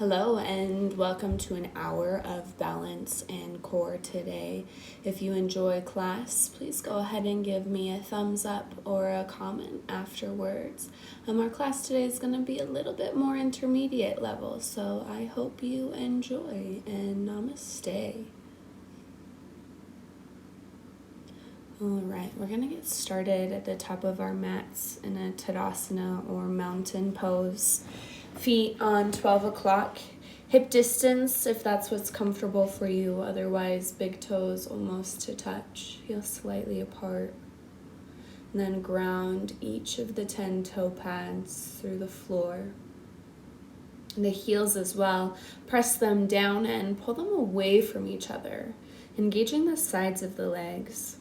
Hello and welcome to an hour of balance and core today. If you enjoy class, please go ahead and give me a thumbs up or a comment afterwards. Our class today is going to be a little bit more intermediate level, so I hope you enjoy, and namaste. Alright, we're going to get started at the top of our mats in a Tadasana or mountain pose. Feet on 12 o'clock, hip distance if that's what's comfortable for you, otherwise big toes almost to touch, heels slightly apart. And then ground each of the 10 toe pads through the floor. And the heels as well, press them down and pull them away from each other, engaging the sides of the legs.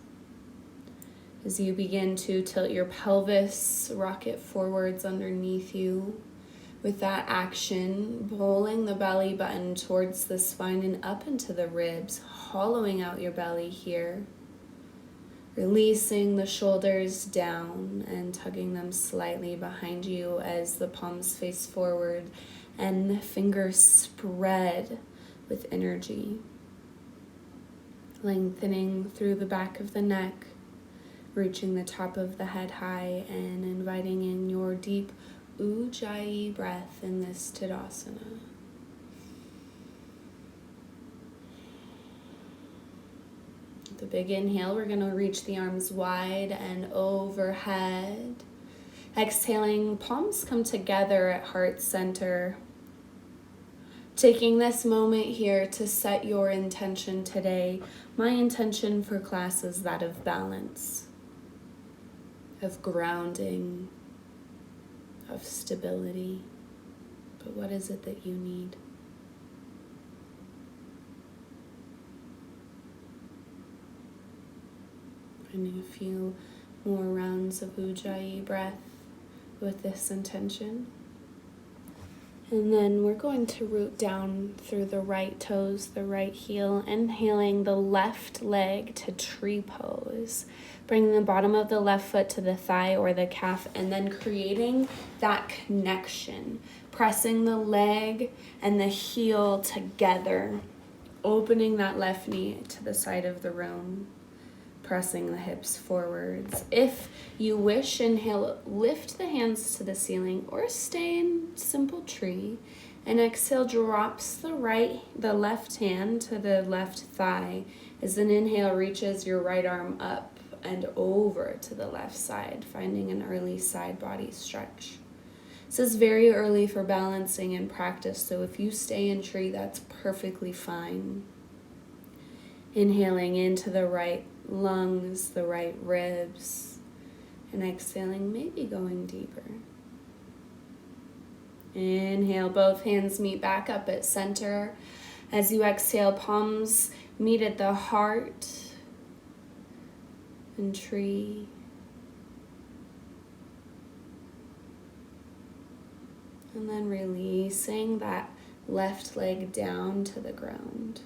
As you begin to tilt your pelvis, rock it forwards underneath you. With that action, pulling the belly button towards the spine and up into the ribs, hollowing out your belly here. Releasing the shoulders down and tugging them slightly behind you as the palms face forward and the fingers spread with energy. Lengthening through the back of the neck, reaching the top of the head high and inviting in your deep Ujjayi breath in this Tadasana. The big inhale, we're going to reach the arms wide and overhead. Exhaling, palms come together at heart center. Taking this moment here to set your intention today. My intention for class is that of balance, of grounding, of stability. But what is it that you need? Finding a few more rounds of Ujjayi breath with this intention. And then we're going to root down through the right toes, the right heel, inhaling the left leg to tree pose. Bringing the bottom of the left foot to the thigh or the calf, and then creating that connection. Pressing the leg and the heel together. Opening that left knee to the side of the room. Pressing the hips forwards. If you wish, inhale, lift the hands to the ceiling or stay in simple tree. And exhale, drops the left hand to the left thigh. As an inhale reaches your right arm up and over to the left side, finding an early side body stretch. This is very early for balancing and practice, so if you stay in tree, that's perfectly fine. Inhaling into the right lungs, the right ribs, and exhaling, maybe going deeper. Inhale, both hands meet back up at center. As you exhale, palms meet at the heart and tree. And then releasing that left leg down to the ground.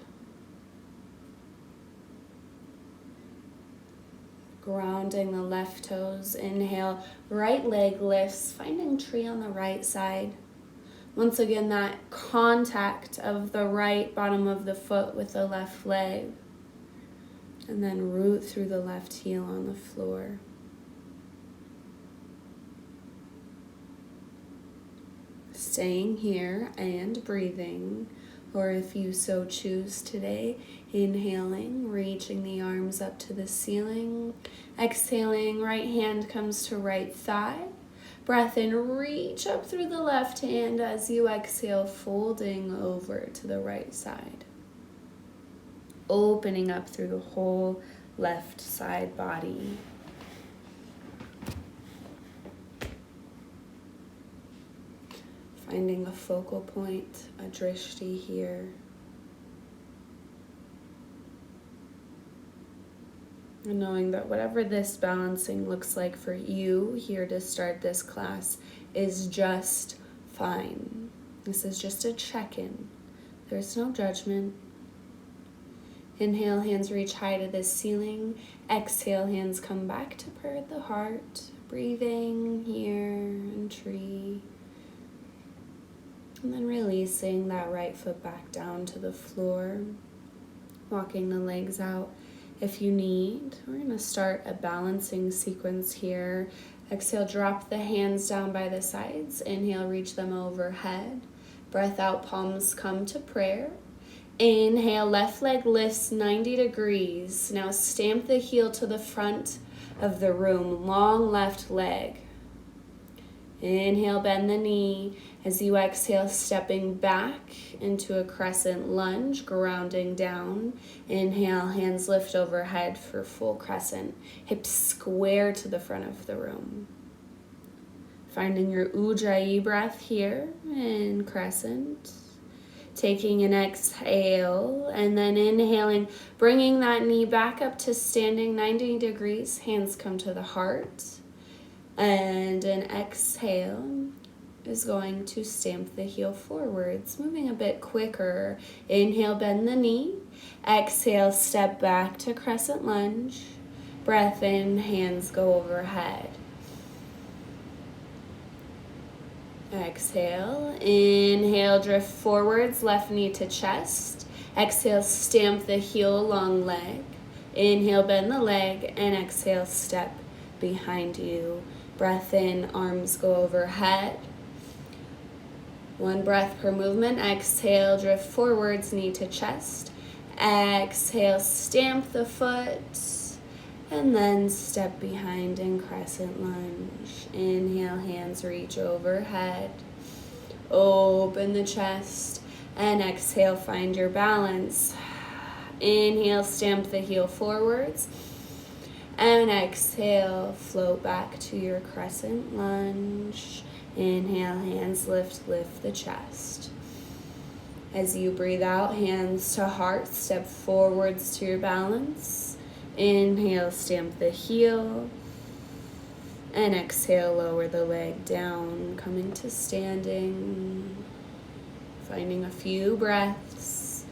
Grounding the left toes. Inhale, right leg lifts, finding tree on the right side. Once again, that contact of the right bottom of the foot with the left leg. And then root through the left heel on the floor. Staying here and breathing, or if you so choose today, inhaling, reaching the arms up to the ceiling. Exhaling, right hand comes to right thigh. Breath in, reach up through the left hand as you exhale, folding over to the right side. Opening up through the whole left side body. Finding a focal point, a drishti here. And knowing that whatever this balancing looks like for you here to start this class is just fine. This is just a check-in. There's no judgment. Inhale, hands reach high to the ceiling. Exhale, hands come back to purr the heart. Breathing here in tree. And then releasing that right foot back down to the floor, walking the legs out if you need. We're going to start a balancing sequence here. Exhale, drop the hands down by the sides. Inhale, reach them overhead. Breath out, palms come to prayer. Inhale, left leg lifts 90 degrees. Now stamp the heel to the front of the room, long left leg. Inhale, bend the knee. As you exhale, stepping back into a crescent lunge, grounding down. Inhale, hands lift overhead for full crescent. Hips square to the front of the room. Finding your Ujjayi breath here in crescent. Taking an exhale and then inhaling, bringing that knee back up to standing 90 degrees. Hands come to the heart. And an exhale is going to stamp the heel forwards, moving a bit quicker. Inhale, bend the knee. Exhale, step back to crescent lunge. Breath in, hands go overhead. Exhale, inhale, drift forwards, left knee to chest. Exhale, stamp the heel along leg. Inhale, bend the leg, and exhale, step behind you. Breath in, arms go overhead. One breath per movement. Exhale, drift forwards, knee to chest. Exhale, stamp the foot. And then step behind in crescent lunge. Inhale, hands reach overhead. Open the chest. And exhale, find your balance. Inhale, stamp the heel forwards. And exhale, float back to your crescent lunge. Inhale, hands lift the chest. As you breathe out, hands to heart, step forwards to your balance. Inhale, stamp the heel. And exhale, lower the leg down, coming to standing. Finding a few breaths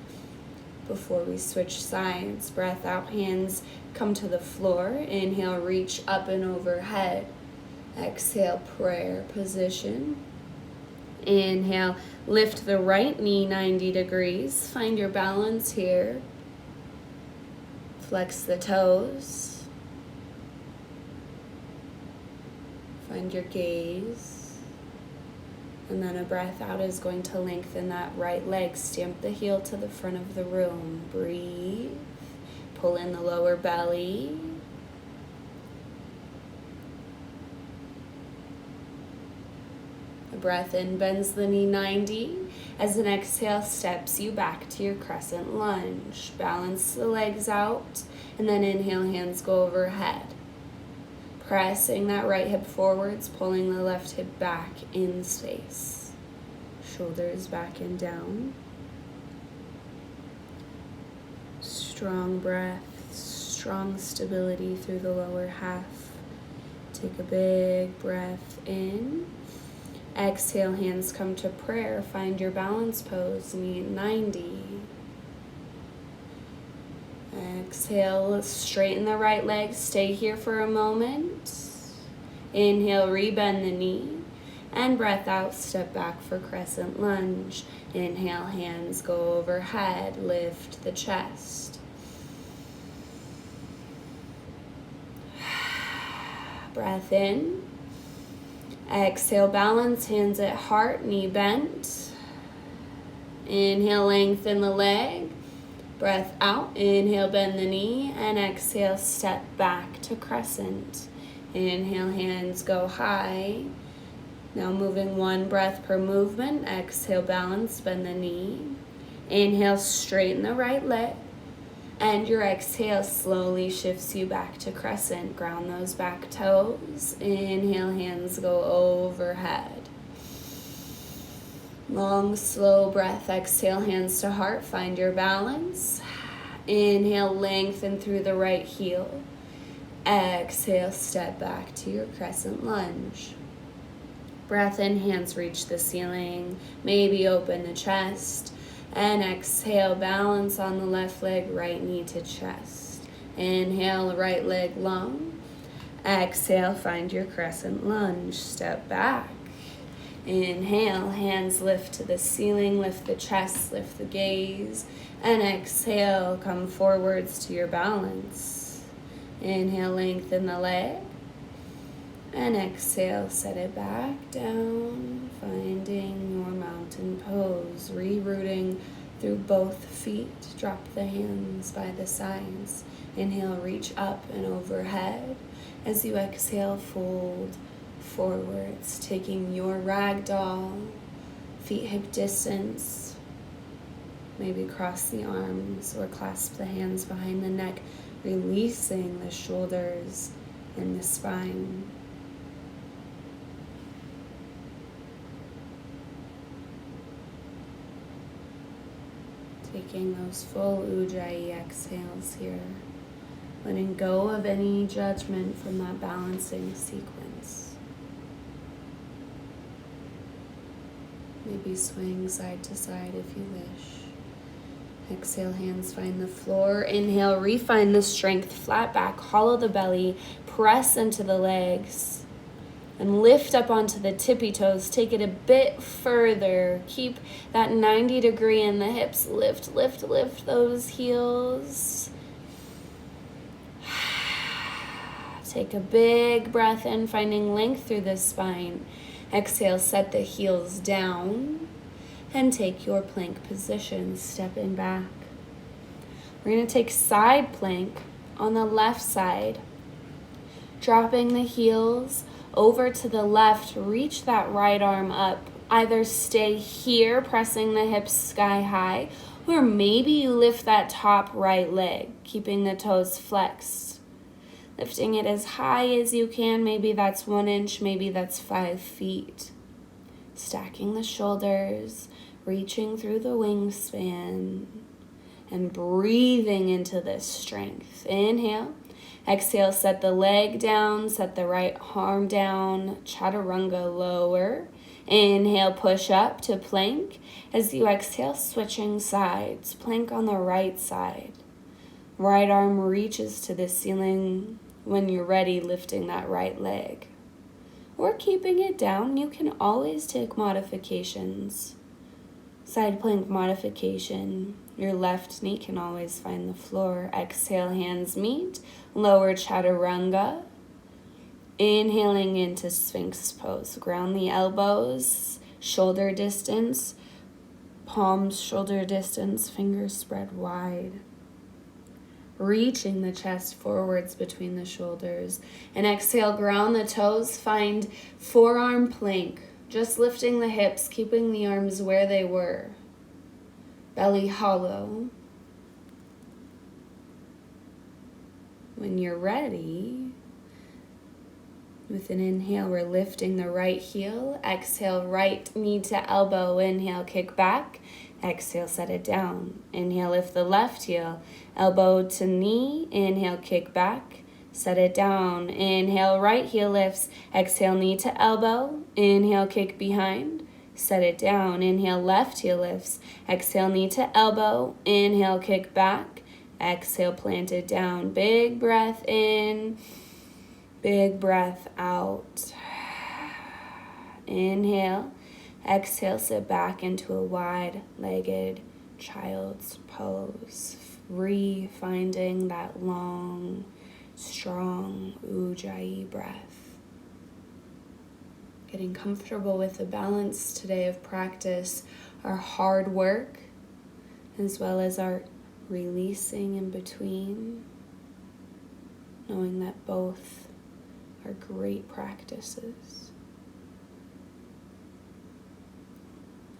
before we switch sides. Breath out, hands come to the floor. Inhale, reach up and overhead. Exhale, prayer position. Inhale, lift the right knee 90 degrees. Find your balance here. Flex the toes. Find your gaze. And then a breath out is going to lengthen that right leg. Stamp the heel to the front of the room. Breathe. Pull in the lower belly. A breath in bends the knee 90. As an exhale steps you back to your crescent lunge. Balance the legs out. And then inhale, hands go overhead. Pressing that right hip forwards, pulling the left hip back in space. Shoulders back and down. Strong breath, strong stability through the lower half. Take a big breath in. Exhale, hands come to prayer. Find your balance pose, knee 90. Exhale, straighten the right leg. Stay here for a moment. Inhale, rebend the knee. And breath out, step back for crescent lunge. Inhale, hands go overhead. Lift the chest. Breath in. Exhale, balance, hands at heart, knee bent. Inhale, lengthen the leg. Breath out, inhale, bend the knee, and exhale, step back to crescent. Inhale, hands go high. Now moving one breath per movement. Exhale, balance, bend the knee. Inhale, straighten the right leg. And your exhale slowly shifts you back to crescent. Ground those back toes. Inhale, hands go overhead. Long, slow breath. Exhale, hands to heart. Find your balance. Inhale, lengthen through the right heel. Exhale, step back to your crescent lunge. Breath in, hands reach the ceiling. Maybe open the chest. And exhale, balance on the left leg, right knee to chest. Inhale, right leg long. Exhale, find your crescent lunge. Step back. Inhale, hands lift to the ceiling, lift the chest, lift the gaze. And exhale, come forwards to your balance. Inhale, lengthen the leg. And exhale, set it back down, finding your mountain pose, rerouting through both feet. Drop the hands by the sides. Inhale, reach up and overhead. As you exhale, fold forwards, taking your ragdoll, feet hip distance. Maybe cross the arms or clasp the hands behind the neck, releasing the shoulders and the spine. Taking those full Ujjayi exhales here, letting go of any judgment from that balancing sequence. Maybe swing side to side if you wish. Exhale, hands find the floor. Inhale, refine the strength, flat back, hollow the belly, press into the legs. And lift up onto the tippy toes. Take it a bit further. Keep that 90-degree in the hips. Lift, lift, lift those heels. Take a big breath in, finding length through the spine. Exhale, set the heels down. And take your plank position, stepping back. We're going to take side plank on the left side. Dropping the heels over to the left, reach that right arm up. Either stay here, pressing the hips sky high, or maybe you lift that top right leg, keeping the toes flexed. Lifting it as high as you can. Maybe that's 1 inch, maybe that's 5 feet. Stacking the shoulders, reaching through the wingspan, and breathing into this strength. Inhale. Exhale, set the leg down, set the right arm down, chaturanga lower. Inhale, push up to plank. As you exhale, switching sides. Plank on the right side. Right arm reaches to the ceiling. When you're ready, lifting that right leg. Or keeping it down, you can always take modifications. Side plank modification. Your left knee can always find the floor. Exhale, hands meet. Lower chaturanga. Inhaling into Sphinx pose. Ground the elbows, shoulder distance. Palms shoulder distance, fingers spread wide. Reaching the chest forwards between the shoulders. And exhale, ground the toes. Find forearm plank. Just lifting the hips, keeping the arms where they were. Belly hollow. When you're ready, with an inhale, we're lifting the right heel. Exhale, right knee to elbow. Inhale, kick back. Exhale, set it down. Inhale, lift the left heel. Elbow to knee. Inhale, kick back. Set it down. Inhale, right heel lifts. Exhale, knee to elbow. Inhale, kick behind. Set it down. Inhale, left heel lifts. Exhale, knee to elbow. Inhale, kick back. Exhale, plant it down. Big breath in. Big breath out. Inhale. Exhale, sit back into a wide-legged child's pose. Finding that long, strong Ujjayi breath. Getting comfortable with the balance today of practice, our hard work, as well as our releasing in between, knowing that both are great practices.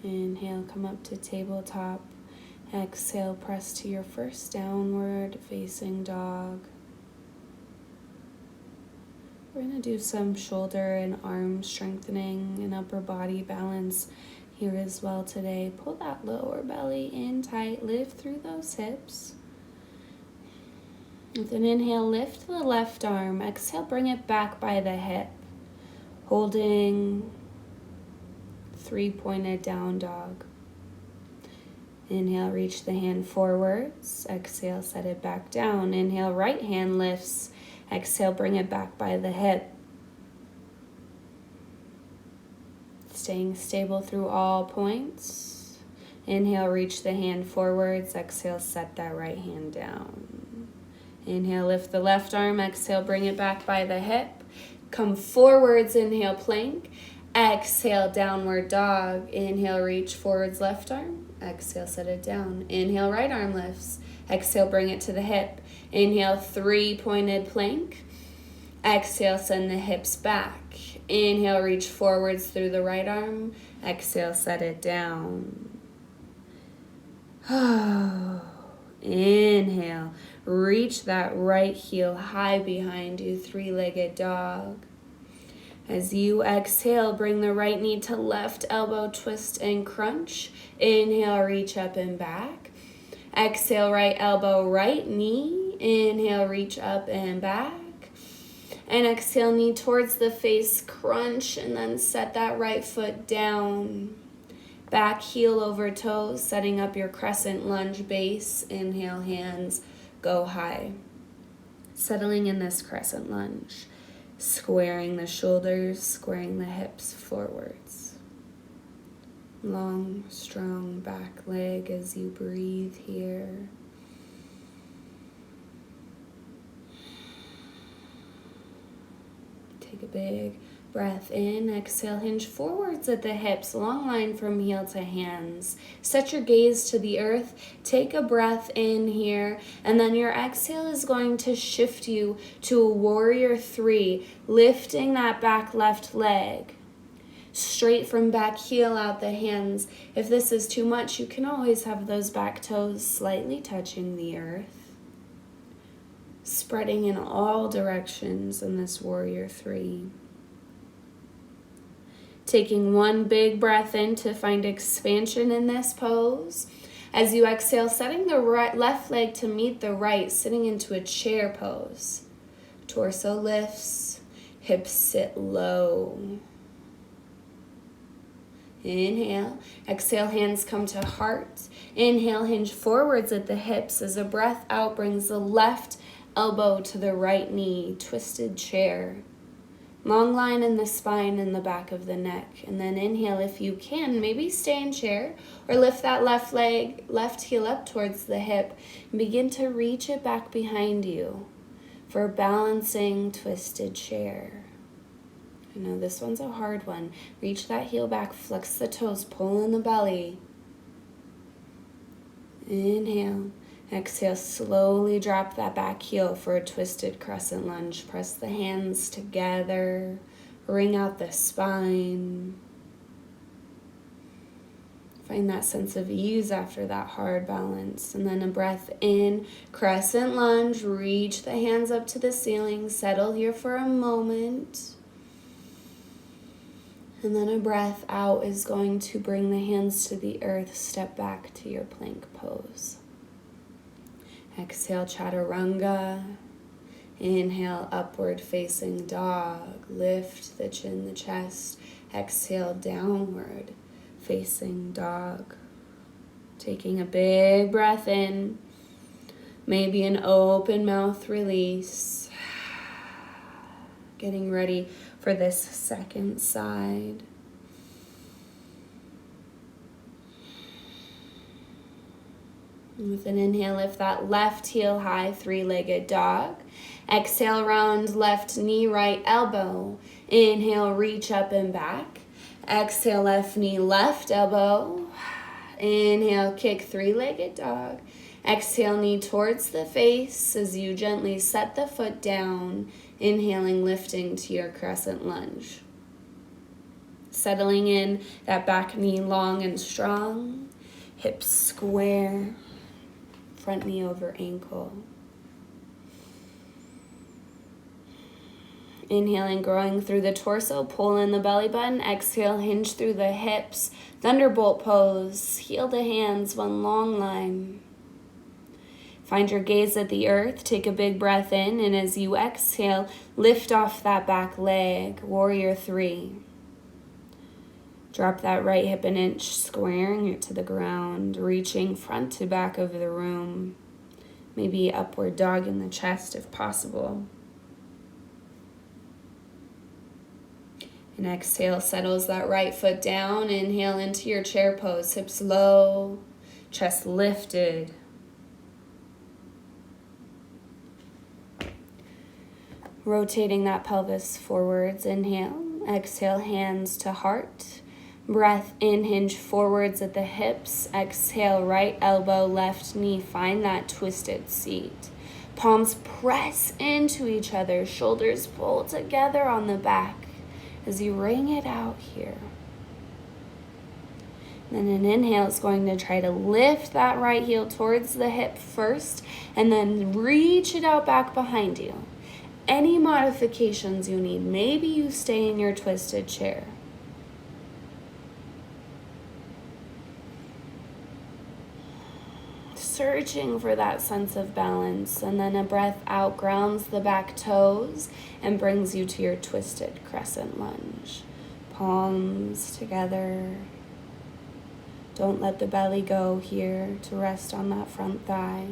Inhale, come up to tabletop. Exhale, press to your first downward facing dog. We're going to do some shoulder and arm strengthening and upper body balance here as well today. Pull that lower belly in tight, lift through those hips. With an inhale, lift the left arm. Exhale, bring it back by the hip. Holding 3-pointed down dog. Inhale, reach the hand forwards. Exhale, set it back down. Inhale, right hand lifts. Exhale, bring it back by the hip. staying stable through all points. Inhale, reach the hand forwards. Exhale, set that right hand down. Inhale, lift the left arm. Exhale, bring it back by the hip. Come forwards, inhale, plank. Exhale, downward dog. Inhale, reach forwards, left arm. Exhale, set it down. Inhale, right arm lifts. Exhale, bring it to the hip. Inhale, 3-pointed plank. Exhale, send the hips back. Inhale, reach forwards through the right arm. Exhale, set it down. Inhale, reach that right heel high behind you, 3-legged dog. As you exhale, bring the right knee to left elbow, twist and crunch. Inhale, reach up and back. Exhale, right elbow, right knee. Inhale, reach up and back. And exhale, knee towards the face, crunch, and then set that right foot down. Back heel over toes, setting up your crescent lunge base. Inhale, hands go high. Settling in this crescent lunge. Squaring the shoulders, squaring the hips forwards. Long, strong back leg as you breathe here. Take a big breath in. Exhale, hinge forwards at the hips. Long line from heel to hands. Set your gaze to the earth. Take a breath in here. And then your exhale is going to shift you to a warrior 3. Lifting that back left leg. Straight from back heel out the hands. If this is too much, you can always have those back toes slightly touching the earth. Spreading in all directions in this warrior 3. Taking one big breath in to find expansion in this pose. As you exhale, setting the left leg to meet the right, sitting into a chair pose. Torso lifts, hips sit low. Inhale, exhale, hands come to heart. Inhale, hinge forwards at the hips as a breath out brings the left elbow to the right knee, twisted chair. Long line in the spine and the back of the neck. And then inhale, if you can, maybe stay in chair or lift that left leg, left heel up towards the hip and begin to reach it back behind you for balancing twisted chair. I know this one's a hard one. Reach that heel back, flex the toes, pull in the belly. Inhale. Exhale, slowly drop that back heel for a twisted crescent lunge. Press the hands together, wring out the spine. Find that sense of ease after that hard balance. And then a breath in, crescent lunge, reach the hands up to the ceiling, settle here for a moment. And then a breath out is going to bring the hands to the earth, step back to your plank pose. Exhale, chaturanga. Inhale, upward facing dog. Lift the chin, the chest. Exhale, downward facing dog. Taking a big breath in. Maybe an open mouth release. Getting ready for this second side. With an inhale, lift that left heel high, 3-legged dog. Exhale, round left knee, right elbow. Inhale, reach up and back. Exhale, left knee, left elbow. Inhale, kick, 3-legged dog. Exhale, knee towards the face as you gently set the foot down. Inhaling, lifting to your crescent lunge. Settling in that back knee long and strong. Hips square. Front knee over ankle. Inhaling, growing through the torso, pull in the belly button. Exhale, hinge through the hips. Thunderbolt pose, heel to hands, one long line. Find your gaze at the earth, take a big breath in, and as you exhale, lift off that back leg, warrior 3. Drop that right hip an inch, squaring it to the ground, reaching front to back of the room. Maybe upward dog in the chest if possible. And exhale, settles that right foot down. Inhale into your chair pose, hips low, chest lifted. Rotating that pelvis forwards, inhale. Exhale, hands to heart. Breath in, hinge forwards at the hips. Exhale, right elbow, left knee. Find that twisted seat. Palms press into each other. Shoulders pull together on the back as you wring it out here. Then an inhale is going to try to lift that right heel towards the hip first, and then reach it out back behind you. Any modifications you need, maybe you stay in your twisted chair. Searching for that sense of balance, and then a breath out grounds the back toes and brings you to your twisted crescent lunge. Palms together. Don't let the belly go here to rest on that front thigh.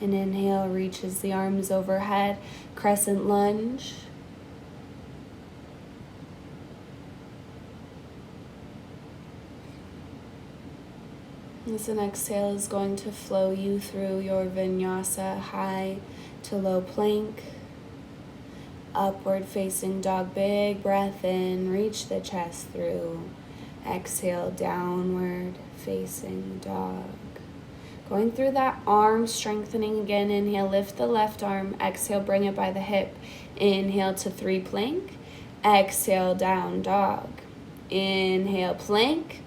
An inhale reaches the arms overhead, crescent lunge. This an exhale is going to flow you through your vinyasa, high to low plank. Upward facing dog, big breath in, reach the chest through. Exhale, downward facing dog. Going through that arm, strengthening again. Inhale, lift the left arm. Exhale, bring it by the hip. Inhale to 3 plank. Exhale, down dog. Inhale, plank.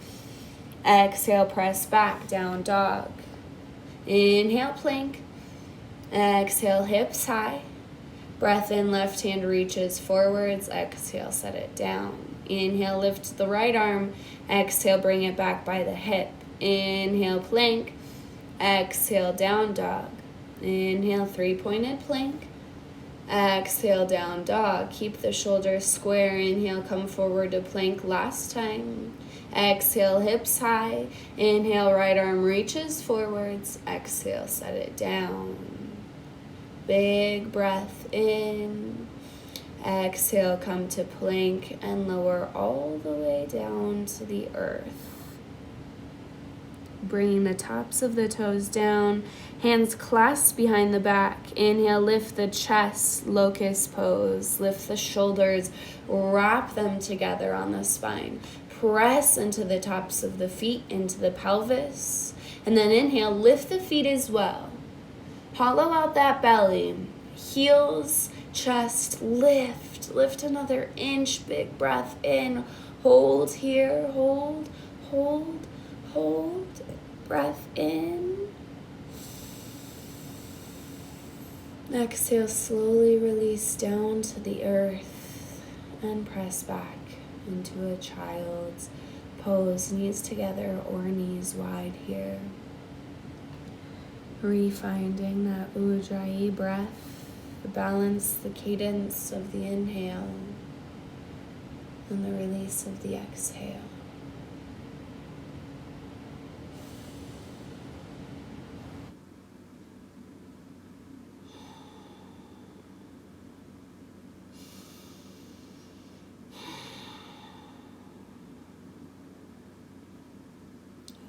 Exhale, press back, down dog. Inhale, plank. Exhale, hips high. Breath in, left hand reaches forwards. Exhale, set it down. Inhale, lift the right arm. Exhale, bring it back by the hip. Inhale, plank. Exhale, down dog. Inhale, 3-pointed plank. Exhale, down dog. Keep the shoulders square. Inhale, come forward to plank last time. Exhale, hips high. Inhale, right arm reaches forwards. Exhale, set it down. Big breath in. Exhale, come to plank and lower all the way down to the earth. Bringing the tops of the toes down, hands clasped behind the back. Inhale, lift the chest, locust pose. Lift the shoulders, wrap them together on the spine. Press into the tops of the feet, into the pelvis. And then inhale, lift the feet as well. Hollow out that belly. Heels, chest, lift. Lift another inch, big breath in. Hold here, hold, hold, hold. Breath in. Exhale, slowly release down to the earth and press back into a child's pose, knees together or knees wide here. Refinding that Ujjayi breath, the balance, the cadence of the inhale and the release of the exhale.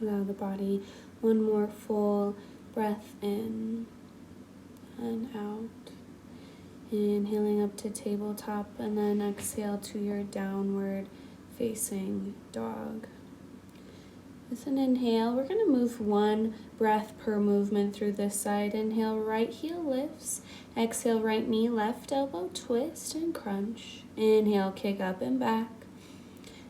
Allow the body one more full breath in and out. Inhaling up to tabletop and then exhale to your downward facing dog. With an inhale, we're going to move one breath per movement through this side. Inhale, right heel lifts. Exhale, right knee, left elbow, twist and crunch. Inhale, kick up and back.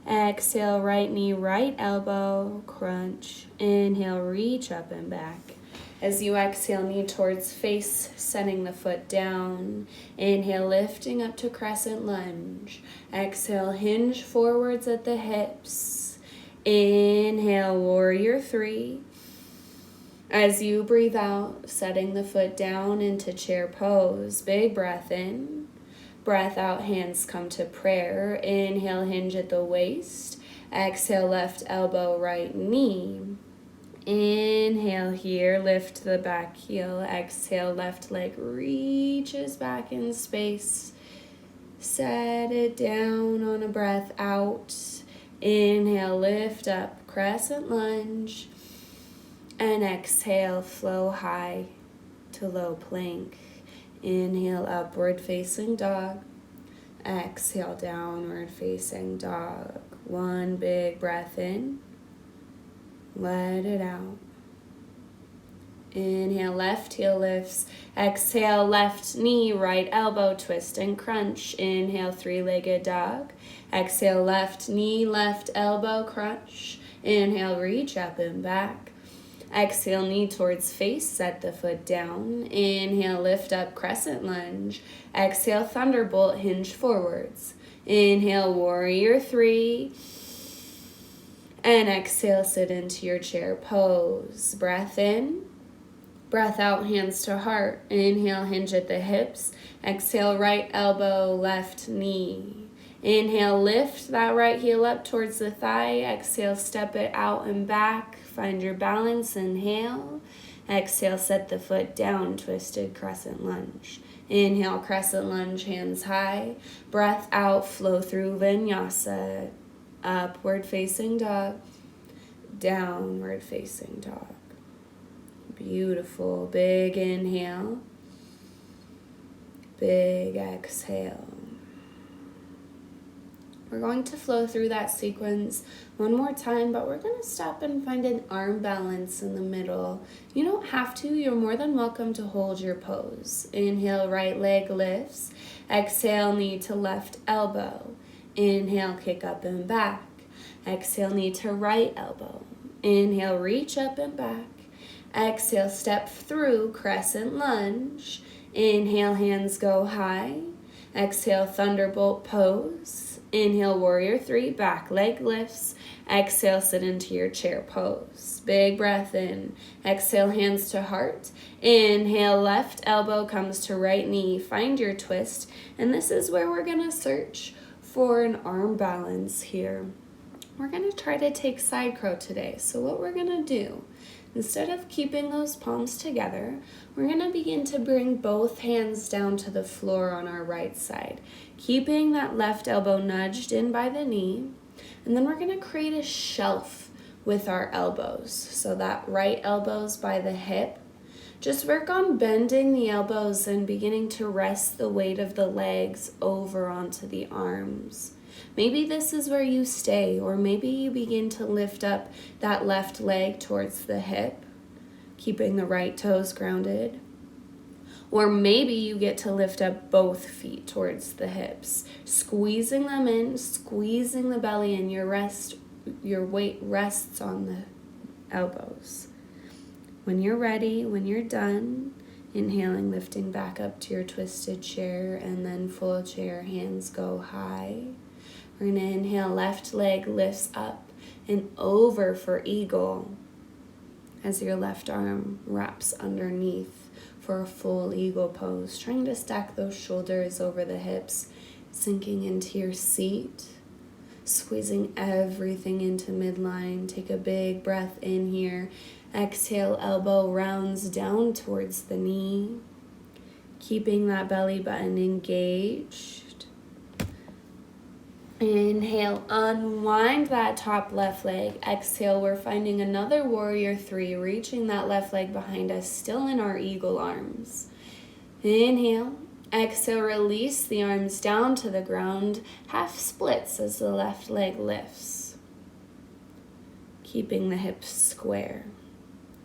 Exhale, right knee, right elbow, crunch. Inhale, reach up and back. As you exhale, knee towards face, setting the foot down. Inhale, lifting up to crescent lunge. Exhale, hinge forwards at the hips. Inhale, warrior 3. As you breathe out, setting the foot down into chair pose. Big breath in. Breath out, hands come to prayer. Inhale, hinge at the waist. Exhale, left elbow, right knee. Inhale here, lift the back heel. Exhale, left leg reaches back in space. Set it down on a breath out. Inhale, lift up, crescent lunge. And exhale, flow high to low plank. Inhale, upward facing dog. Exhale, downward facing dog. One big breath in. Let it out. Inhale, left heel lifts. Exhale, left knee, right elbow, twist and crunch. Inhale, three-legged dog. Exhale, left knee, left elbow, crunch. Inhale, reach up and back. Exhale, knee towards face, set the foot down. Inhale, lift up, crescent lunge. Exhale, thunderbolt, hinge forwards. Inhale, warrior three. And exhale, sit into your chair pose. Breath in. Breath out, hands to heart. Inhale, hinge at the hips. Exhale, right elbow, left knee. Inhale, lift that right heel up towards the thigh. Exhale, step it out and back. Find your balance. Inhale. Exhale, set the foot down, twisted crescent lunge. Inhale, crescent lunge, hands high. Breath out, flow through vinyasa. Upward facing dog. Downward facing dog. Beautiful. Big inhale. Big exhale. We're going to flow through that sequence one more time, but we're going to stop and find an arm balance in the middle. You don't have to. You're more than welcome to hold your pose. Inhale, right leg lifts. Exhale, knee to left elbow. Inhale, kick up and back. Exhale, knee to right elbow. Inhale, reach up and back. Exhale, step through, crescent lunge. Inhale, hands go high. Exhale, thunderbolt pose. Inhale, warrior three, back leg lifts. Exhale, sit into your chair pose. Big breath in. Exhale, hands to heart. Inhale, left elbow comes to right knee. Find your twist. And this is where we're going to search for an arm balance here. We're going to try to take side crow today. So what we're going to do, instead of keeping those palms together, we're going to begin to bring both hands down to the floor on our right side, keeping that left elbow nudged in by the knee. And then we're going to create a shelf with our elbows. So that right elbow's by the hip. Just work on bending the elbows and beginning to rest the weight of the legs over onto the arms. Maybe this is where you stay, or maybe you begin to lift up that left leg towards the hip, keeping the right toes grounded. Or maybe you get to lift up both feet towards the hips, squeezing them in, squeezing the belly, and your weight rests on the elbows. When you're ready, when you're done, inhaling, lifting back up to your twisted chair, and then full chair, hands go high. We're going to inhale, left leg lifts up and over for eagle as your left arm wraps underneath for a full eagle pose. Trying to stack those shoulders over the hips, sinking into your seat, squeezing everything into midline. Take a big breath in here. Exhale, elbow rounds down towards the knee, keeping that belly button engaged. Inhale, unwind that top left leg. Exhale, we're finding another warrior three, reaching that left leg behind us, still in our eagle arms. Inhale, exhale, release the arms down to the ground, half splits as the left leg lifts, keeping the hips square.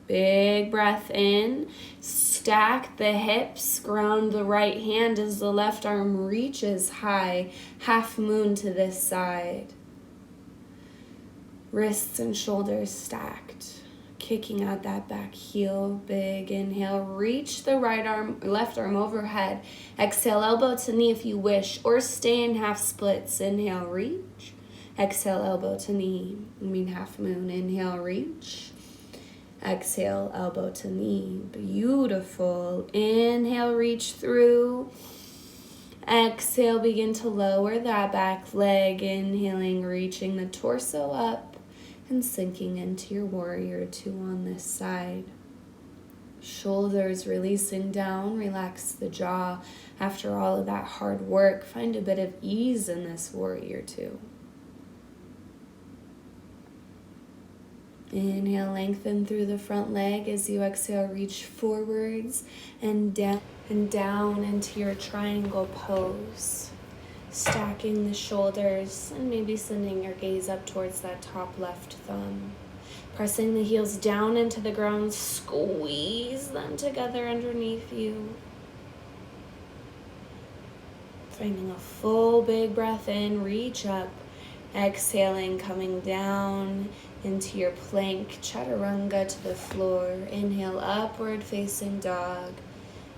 Big breath in, stack the hips, ground the right hand as the left arm reaches high, half moon to this side. Wrists and shoulders stacked, kicking out that back heel. Big inhale, reach the left arm overhead. Exhale, elbow to knee if you wish, or stay in half splits. Inhale, reach. Exhale, elbow to knee. Half moon. Inhale, reach. Exhale, elbow to knee. Beautiful. Inhale, reach through. Exhale, begin to lower that back leg. Inhaling, reaching the torso up and sinking into your warrior two on this side. Shoulders releasing down, relax the jaw. After all of that hard work, find a bit of ease in this warrior two. Inhale, lengthen through the front leg as you exhale, reach forwards and down into your triangle pose. Stacking the shoulders and maybe sending your gaze up towards that top left thumb. Pressing the heels down into the ground, squeeze them together underneath you. Finding a full big breath in, reach up. Exhaling, coming down into your plank, chaturanga to the floor. Inhale, upward facing dog.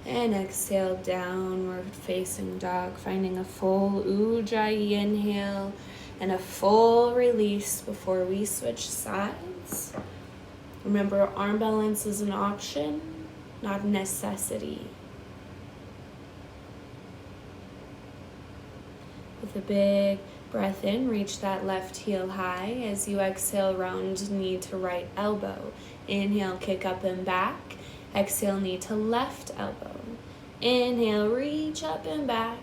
And exhale, downward facing dog. Finding a full ujjayi inhale and a full release before we switch sides. Remember, arm balance is an option, not a necessity. With a big breath in, reach that left heel high. As you exhale, round knee to right elbow. Inhale, kick up and back. Exhale, knee to left elbow. Inhale, reach up and back.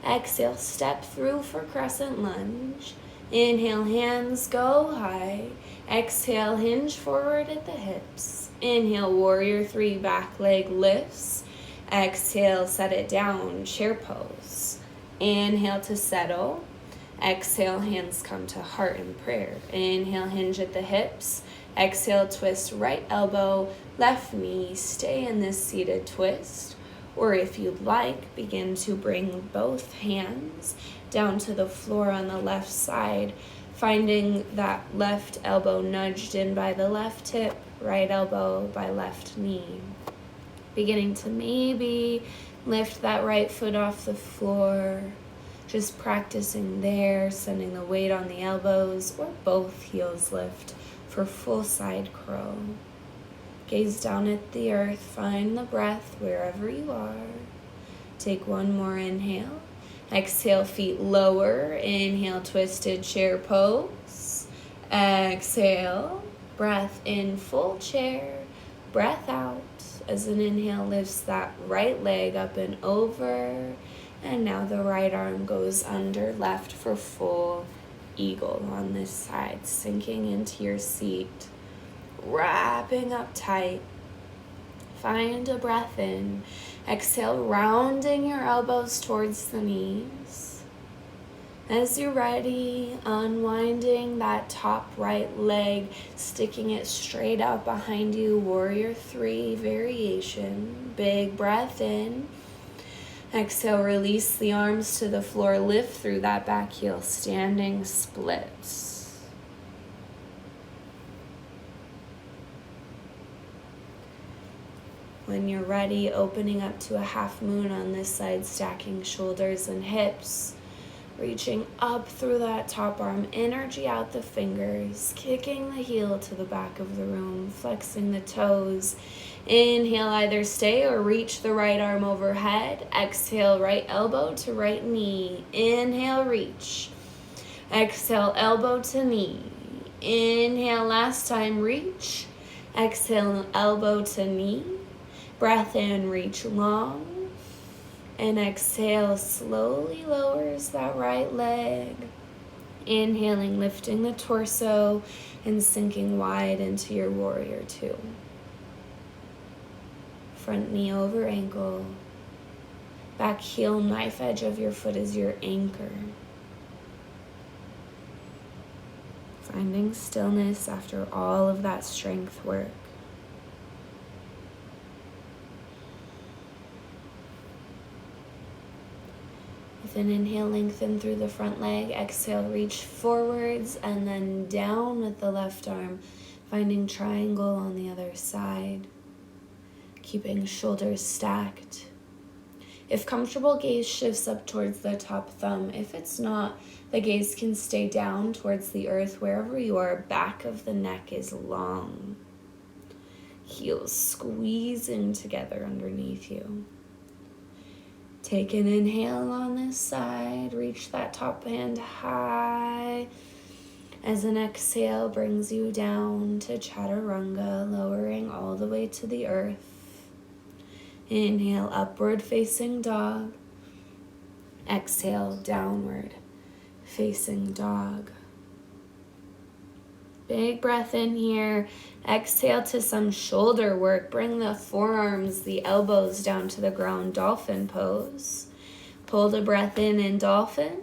Exhale, step through for crescent lunge. Inhale, hands go high. Exhale, hinge forward at the hips. Inhale, warrior three, back leg lifts. Exhale, set it down, chair pose. Inhale to settle. Exhale, hands come to heart in prayer. Inhale, hinge at the hips. Exhale, twist right elbow, left knee. Stay in this seated twist. Or if you'd like, begin to bring both hands down to the floor on the left side, finding that left elbow nudged in by the left hip, right elbow by left knee. Beginning to maybe lift that right foot off the floor, just practicing there, sending the weight on the elbows or both heels lift for full side crow. Gaze down at the earth, find the breath wherever you are. Take one more inhale. Exhale, feet lower. Inhale, twisted chair pose. Exhale, breath in, full chair. Breath out as an inhale lifts that right leg up and over. And now the right arm goes under left for full eagle on this side, sinking into your seat. Wrapping up tight. Find a breath in. Exhale, rounding your elbows towards the knees. As you're ready, unwinding that top right leg, sticking it straight out behind you, warrior three variation. Big breath in. Exhale, release the arms to the floor, lift through that back heel, standing splits. When you're ready, opening up to a half moon on this side, stacking shoulders and hips, reaching up through that top arm, energy out the fingers, kicking the heel to the back of the room, flexing the toes. Inhale, either stay or reach the right arm overhead. Exhale, right elbow to right knee. Inhale, reach. Exhale, elbow to knee. Inhale, last time, reach. Exhale, elbow to knee. Breath in, reach long. And exhale, slowly lowers that right leg. Inhaling, lifting the torso and sinking wide into your warrior two. Front knee over ankle. Back heel, knife edge of your foot is your anchor. Finding stillness after all of that strength work. With an inhale, lengthen through the front leg. Exhale, reach forwards and then down with the left arm, finding triangle on the other side. Keeping shoulders stacked. If comfortable, gaze shifts up towards the top thumb. If it's not, the gaze can stay down towards the earth wherever you are. Back of the neck is long. Heels squeezing together underneath you. Take an inhale on this side. Reach that top hand high. As an exhale brings you down to chaturanga, lowering all the way to the earth. Inhale, upward facing dog. Exhale, downward facing dog. Big breath in here. Exhale to some shoulder work. Bring the forearms, the elbows down to the ground. Dolphin pose. Hold a breath in dolphin.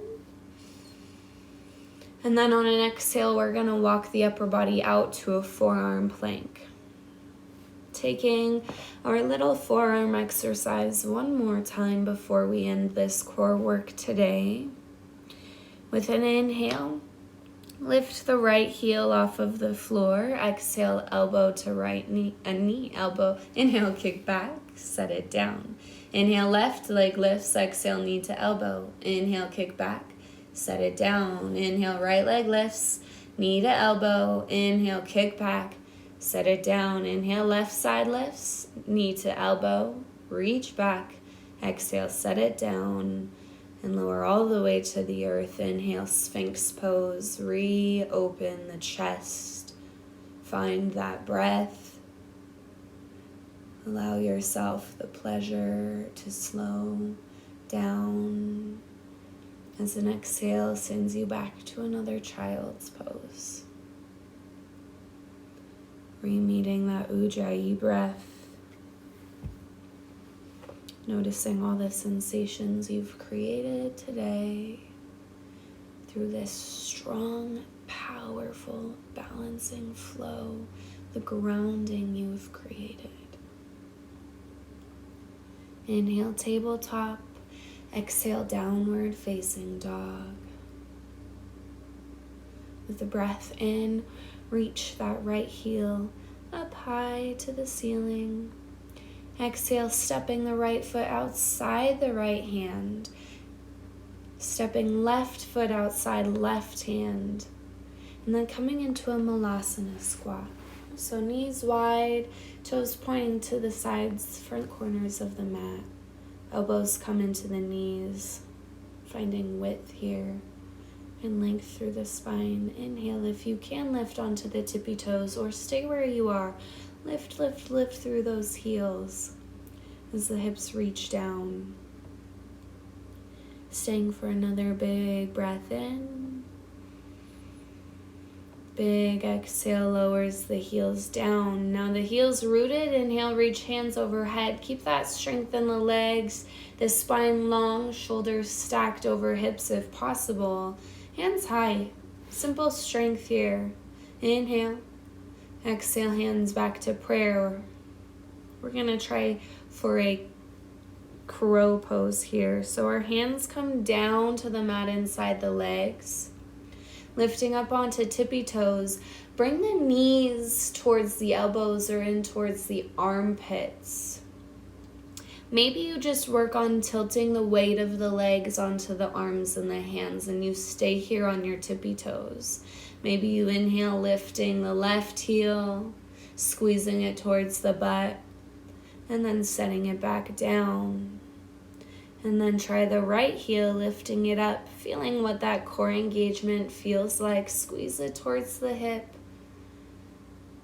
And then on an exhale, we're going to walk the upper body out to a forearm plank. Taking our little forearm exercise one more time before we end this core work today. With an inhale, lift the right heel off of the floor. Exhale, elbow to right knee, elbow. Inhale, kick back, set it down. Inhale, left leg lifts. Exhale, knee to elbow. Inhale, kick back, set it down. Inhale, right leg lifts, knee to elbow. Inhale, kick back, set it down. Inhale, left side lifts, knee to elbow. Reach back. Exhale, set it down. And lower all the way to the earth. Inhale, Sphinx pose. Reopen the chest. Find that breath. Allow yourself the pleasure to slow down as an exhale sends you back to another child's pose. Re-meeting that Ujjayi breath. Noticing all the sensations you've created today through this strong, powerful, balancing flow, the grounding you've created. Inhale, tabletop. Exhale, downward facing dog. With the breath in, reach that right heel up high to the ceiling. Exhale, stepping the right foot outside the right hand. Stepping left foot outside left hand. And then coming into a Malasana squat. So knees wide, toes pointing to the sides, front corners of the mat. Elbows come into the knees, finding width here and length through the spine. Inhale, if you can, lift onto the tippy toes or stay where you are. Lift, lift, lift through those heels as the hips reach down. Staying for another big breath in. Big exhale lowers the heels down. Now the heels rooted. Inhale, reach hands overhead. Keep that strength in the legs. The spine long, shoulders stacked over hips if possible. Hands high. Simple strength here. Inhale. Exhale, hands back to prayer. We're going to try for a crow pose here. So our hands come down to the mat inside the legs. Lifting up onto tippy toes. Bring the knees towards the elbows or in towards the armpits. Maybe you just work on tilting the weight of the legs onto the arms and the hands and you stay here on your tippy toes. Maybe you inhale, lifting the left heel, squeezing it towards the butt, and then setting it back down. And then try the right heel, lifting it up, feeling what that core engagement feels like. Squeeze it towards the hip,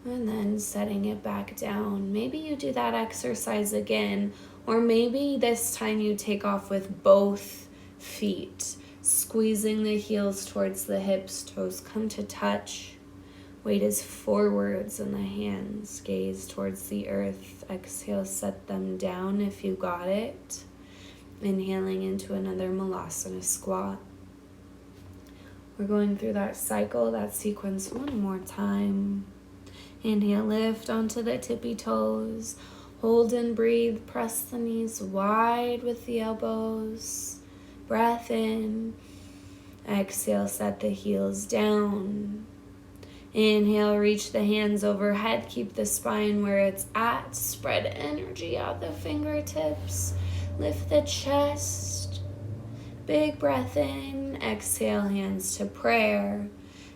and then setting it back down. Maybe you do that exercise again, or maybe this time you take off with both feet. Squeezing the heels towards the hips, toes come to touch. Weight is forwards and the hands gaze towards the earth. Exhale, set them down if you got it. Inhaling into another Malasana squat. We're going through that cycle, that sequence one more time. Inhale, lift onto the tippy toes. Hold and breathe. Press the knees wide with the elbows. Breath in. Exhale, set the heels down. Inhale, reach the hands overhead. Keep the spine where it's at. Spread energy out the fingertips. Lift the chest. Big breath in. Exhale, hands to prayer.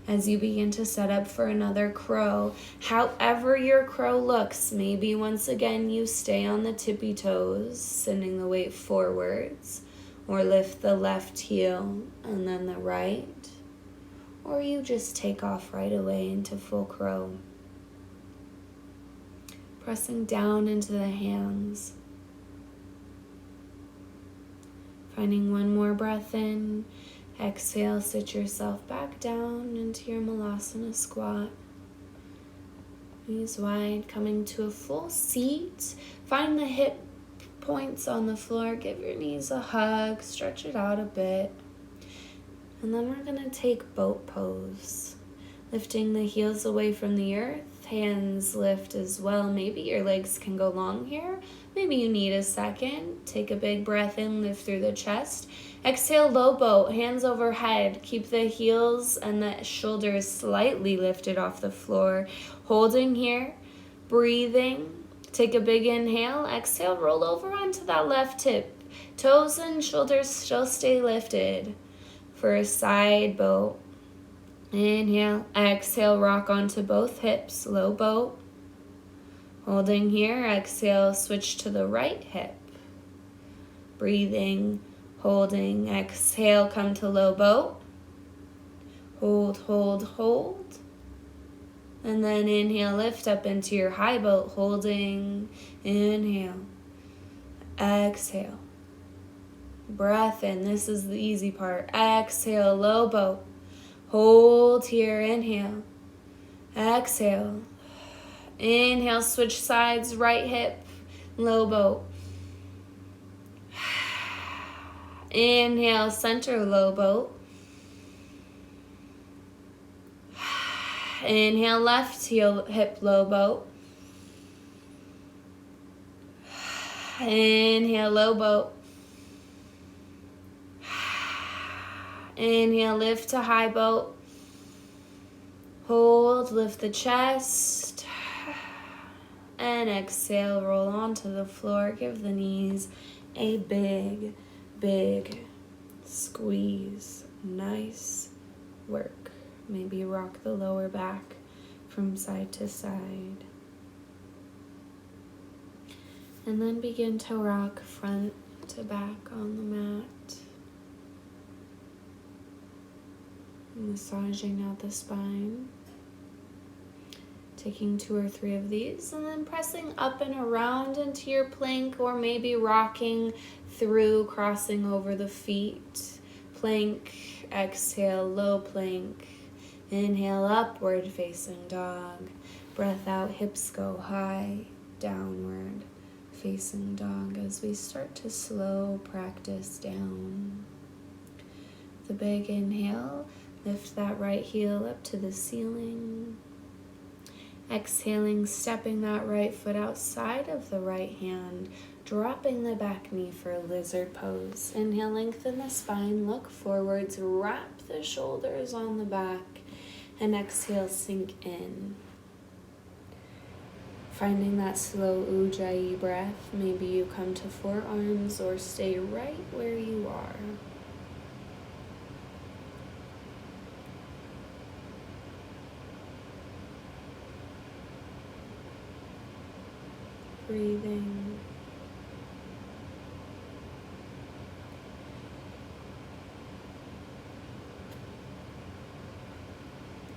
As you begin to set up for another crow, however your crow looks, maybe once again you stay on the tippy toes, sending the weight forwards. Or lift the left heel and then the right. Or you just take off right away into full crow. Pressing down into the hands. Finding one more breath in. Exhale, sit yourself back down into your Malasana squat. Knees wide, coming to a full seat. Find the hip points on the floor. Give your knees a hug. Stretch it out a bit. And then we're going to take boat pose. Lifting the heels away from the earth. Hands lift as well. Maybe your legs can go long here. Maybe you need a second. Take a big breath in. Lift through the chest. Exhale, low boat. Hands overhead. Keep the heels and the shoulders slightly lifted off the floor. Holding here. Breathing. Take a big inhale. Exhale, roll over onto that left hip. Toes and shoulders still stay lifted. For a side boat. Inhale, exhale, rock onto both hips, low boat. Holding here, exhale, switch to the right hip. Breathing, holding, exhale, come to low boat. Hold, hold, hold. And then inhale, lift up into your high boat, holding, inhale, exhale. Breath in, this is the easy part. Exhale, low boat. Hold here, inhale. Exhale. Inhale, switch sides, right hip, low boat. Inhale, center, low boat. Inhale, left heel, hip, low boat. Inhale, low boat. Inhale, lift to high boat. Hold, lift the chest. And exhale, roll onto the floor. Give the knees a big, big squeeze. Nice work. Maybe rock the lower back from side to side. And then begin to rock front to back on the mat. Massaging out the spine. Taking 2 or 3 of these and then pressing up and around into your plank, or maybe rocking through, crossing over the feet. Plank, exhale, low plank. Inhale, upward facing dog. Breath out, hips go high, downward facing dog as we start to slow practice down. The big inhale. Lift that right heel up to the ceiling. Exhaling, stepping that right foot outside of the right hand, dropping the back knee for a lizard pose. Inhale, lengthen the spine, look forwards, wrap the shoulders on the back, and exhale, sink in. Finding that slow Ujjayi breath, maybe you come to forearms or stay right where you are. Breathing.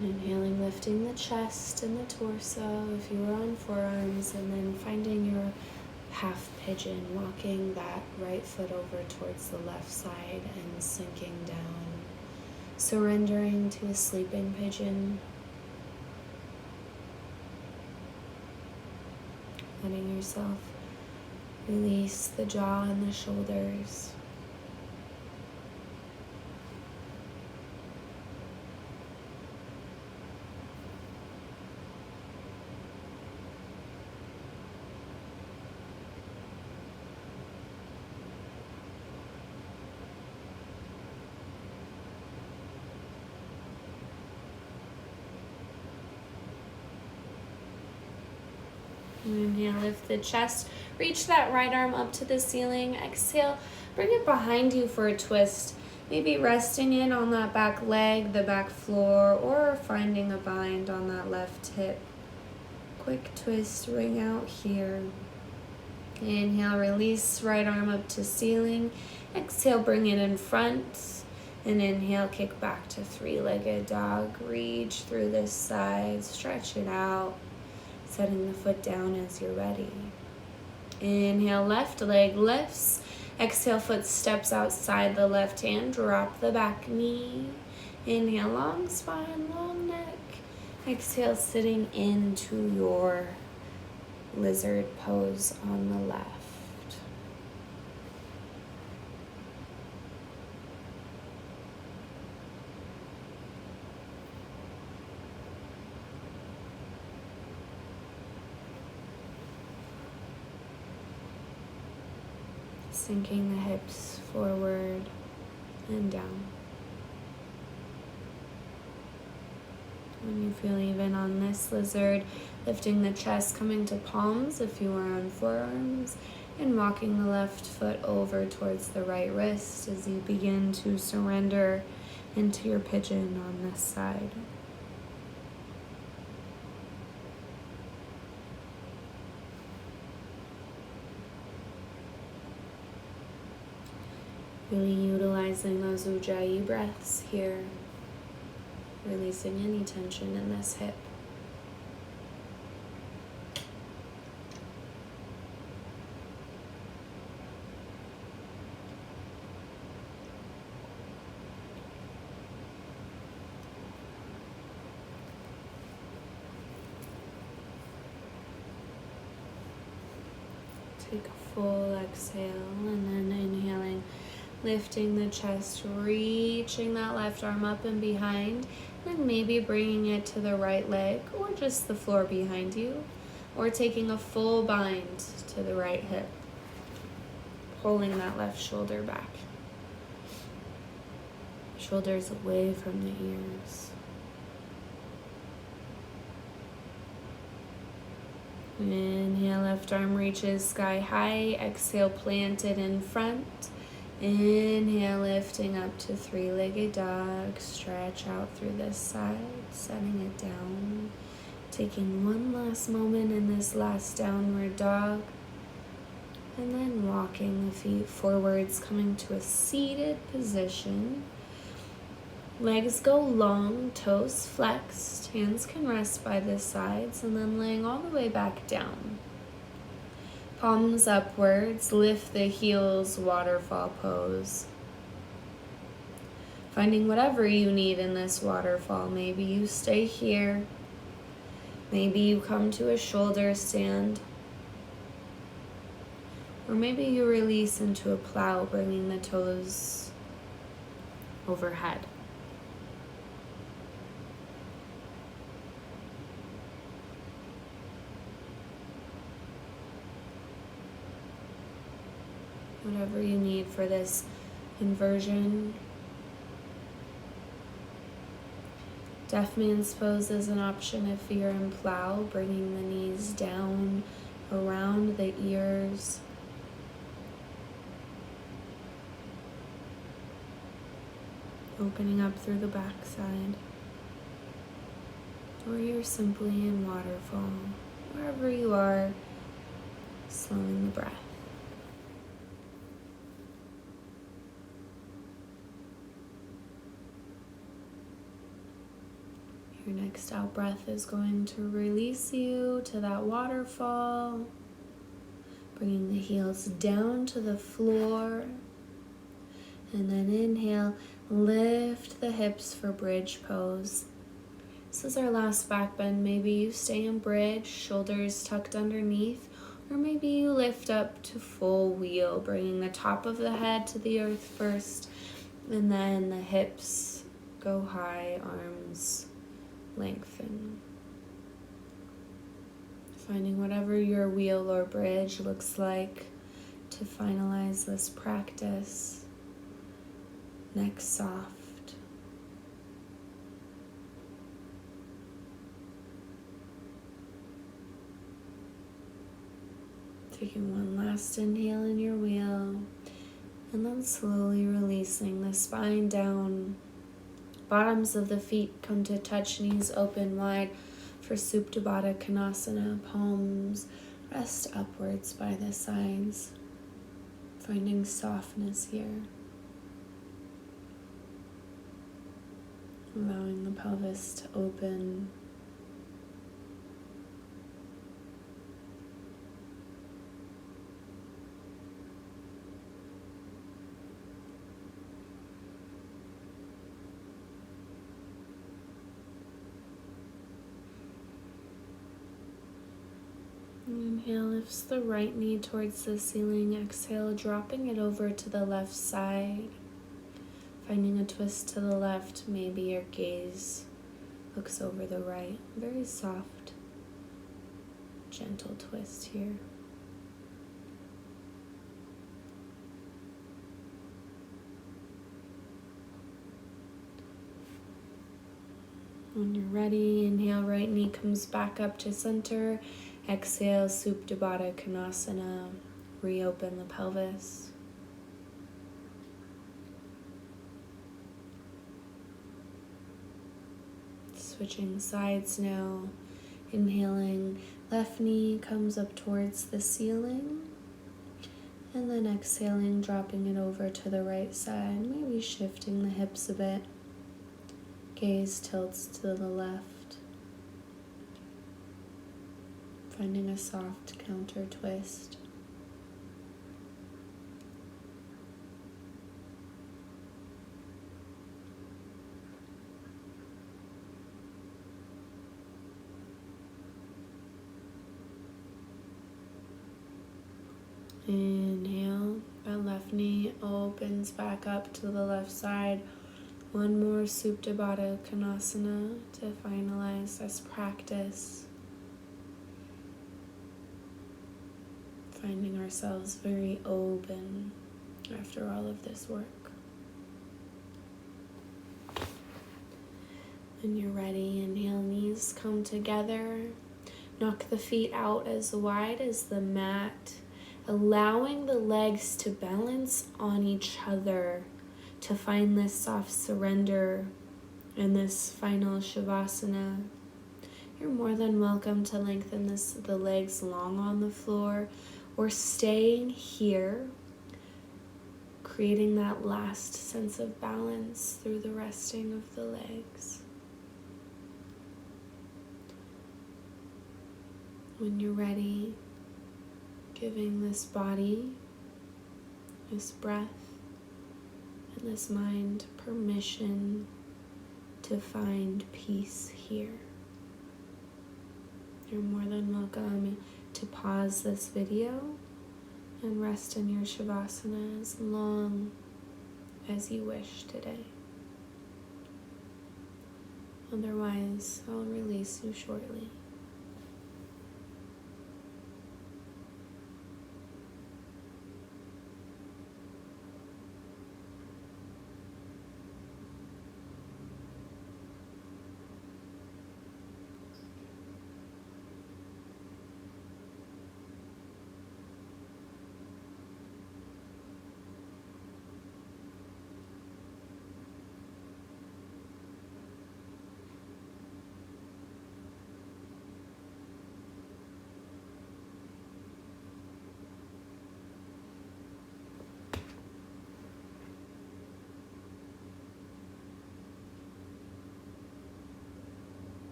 Inhaling, lifting the chest and the torso if you were on forearms, and then finding your half pigeon, walking that right foot over towards the left side and sinking down. Surrendering to a sleeping pigeon. Letting yourself release the jaw and the shoulders. Inhale, lift the chest, reach that right arm up to the ceiling. Exhale, bring it behind you for a twist. Maybe resting in on that back leg, the back floor, or finding a bind on that left hip. Quick twist, ring out here. Inhale, release right arm up to ceiling. Exhale, bring it in front. And inhale, kick back to 3-legged dog. Reach through this side, stretch it out. Setting the foot down as you're ready. Inhale, left leg lifts. Exhale, foot steps outside the left hand, drop the back knee. Inhale, long spine, long neck. Exhale, sitting into your lizard pose on the left. Sinking the hips forward and down. When you feel even on this lizard, lifting the chest, coming to palms if you are on forearms, and walking the left foot over towards the right wrist as you begin to surrender into your pigeon on this side. Really utilizing those Ujjayi breaths here, releasing any tension in this hip. Take a full exhale and then inhaling, lifting the chest, reaching that left arm up and behind, then maybe bringing it to the right leg or just the floor behind you, or taking a full bind to the right hip, pulling that left shoulder back. Shoulders away from the ears. Inhale, left arm reaches sky high. Exhale, plant it in front. Inhale, lifting up to three-legged dog. Stretch out through this side, setting it down. Taking one last moment in this last downward dog. And then walking the feet forwards, coming to a seated position. Legs go long, toes flexed, hands can rest by the sides, and then laying all the way back down. Palms upwards, lift the heels, waterfall pose. Finding whatever you need in this waterfall. Maybe you stay here. Maybe you come to a shoulder stand. Or maybe you release into a plow, bringing the toes overhead. Whatever you need for this inversion. Deaf man's pose is an option if you're in plow, bringing the knees down around the ears. Opening up through the backside. Or you're simply in waterfall. Wherever you are, slowing the breath. Your next out breath is going to release you to that waterfall, bringing the heels down to the floor, and then inhale, lift the hips for bridge pose. This is our last back bend. Maybe you stay in bridge, shoulders tucked underneath, or maybe you lift up to full wheel, bringing the top of the head to the earth first, and then the hips go high, arms lengthen. Finding whatever your wheel or bridge looks like to finalize this practice. Neck soft. Taking one last inhale in your wheel, and then slowly releasing the spine down. Bottoms of the feet come to touch, knees open wide for Supta Baddha Konasana. Palms rest upwards by the sides, finding softness here. Allowing the pelvis to open. Inhale, lifts the right knee towards the ceiling. Exhale, dropping it over to the left side. Finding a twist to the left, maybe your gaze looks over the right. Very soft, gentle twist here. When you're ready, inhale, right knee comes back up to center. Exhale, Supta Baddha Konasana. Reopen the pelvis. Switching sides now. Inhaling, left knee comes up towards the ceiling. And then exhaling, dropping it over to the right side. Maybe shifting the hips a bit. Gaze tilts to the left. Finding a soft counter twist. Inhale, that left knee opens back up to the left side. One more Supta Baddha Konasana to finalize this practice. Finding ourselves very open after all of this work. When you're ready, inhale, knees come together. Knock the feet out as wide as the mat, allowing the legs to balance on each other to find this soft surrender in this final Shavasana. You're more than welcome to lengthen the legs long on the floor or staying here, creating that last sense of balance through the resting of the legs. When you're ready, giving this body, this breath, and this mind permission to find peace here. You're more than welcome to pause this video and rest in your Shavasana as long as you wish today. Otherwise, I'll release you shortly.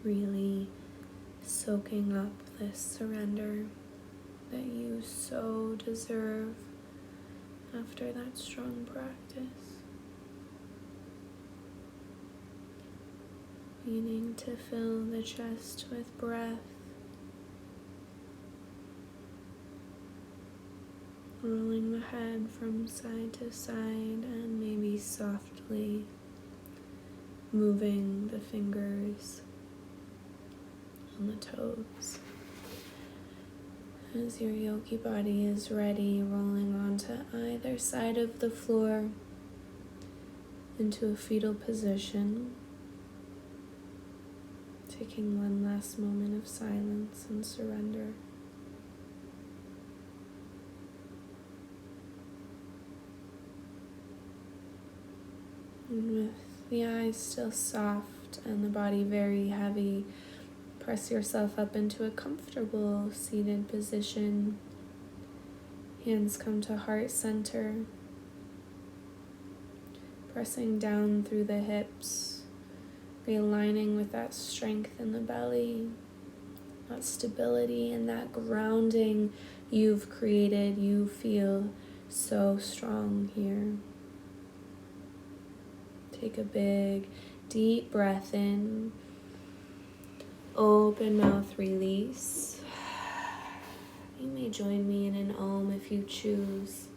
Really soaking up this surrender that you so deserve after that strong practice. Beginning to fill the chest with breath, rolling the head from side to side and maybe softly moving the fingers on the toes. As your yogi body is ready, rolling onto either side of the floor into a fetal position, taking one last moment of silence and surrender. And with the eyes still soft and the body very heavy, press yourself up into a comfortable seated position. Hands come to heart center, pressing down through the hips, realigning with that strength in the belly, that stability and that grounding you've created. You feel so strong here. Take a big, deep breath in. Open mouth, release. You may join me in an Om if you choose.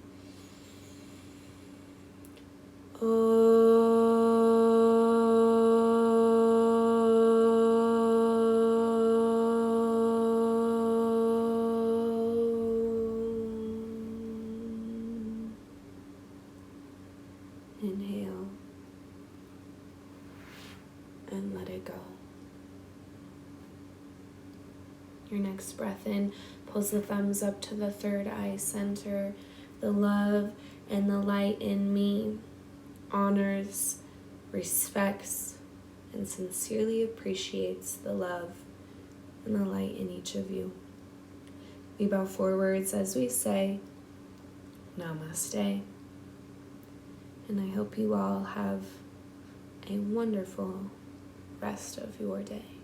Inhale and let it go. Your next breath in pulls the thumbs up to the third eye center. The love and the light in me honors, respects, and sincerely appreciates the love and the light in each of you. We bow forwards as we say, Namaste. And I hope you all have a wonderful rest of your day.